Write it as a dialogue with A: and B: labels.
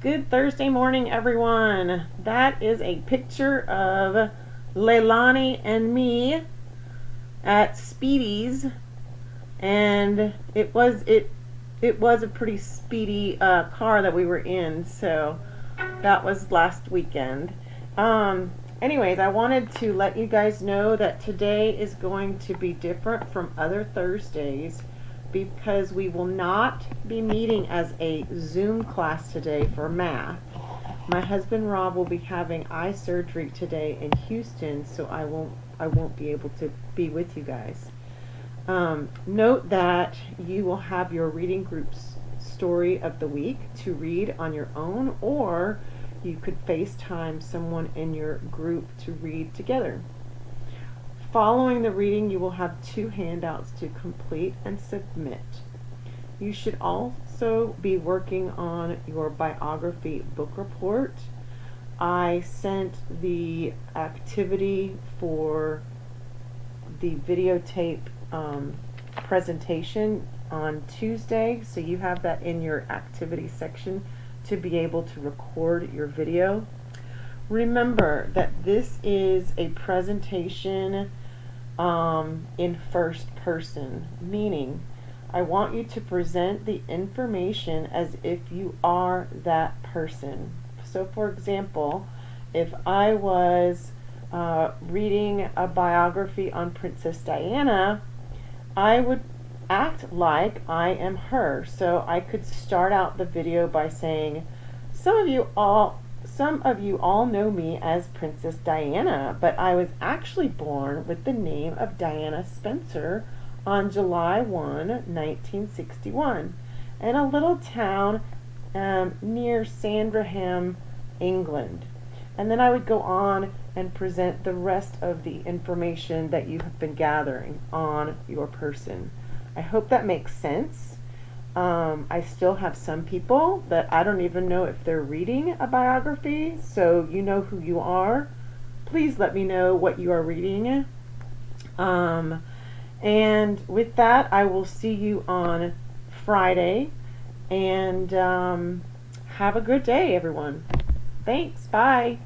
A: Good Thursday morning, everyone. That is a picture of Leilani and me at Speedy's, and it was a pretty speedy car that we were in. So that was last weekend. Anyways, I wanted to let you guys know that today is going to be different from other Thursdays because we will not be meeting as a Zoom class today for math. My husband Rob will be having eye surgery today in Houston, so I won't be able to be with you guys. Note that you will have your reading group's story of the week to read on your own, or you could FaceTime someone in your group to read together. Following the reading, you will have 2 handouts to complete and submit. You should also be working on your biography book report. I sent the activity for the videotape presentation on Tuesday, so you have that in your activity section to be able to record your video. Remember that this is a presentation in first person, meaning I want you to present the information as if you are that person. So for example, if I was reading a biography on Princess Diana, I would act like I am her. So I could start out the video by saying, some of you all know me as Princess Diana, but I was actually born with the name of Diana Spencer on July 1, 1961, in a little town near Sandringham, England. And then I would go on and present the rest of the information that you have been gathering on your person. I hope that makes sense. I still have some people that I don't even know if they're reading a biography, so you know who you are. Please let me know what you are reading. And with that, I will see you on Friday, and have a good day, everyone. Thanks. Bye.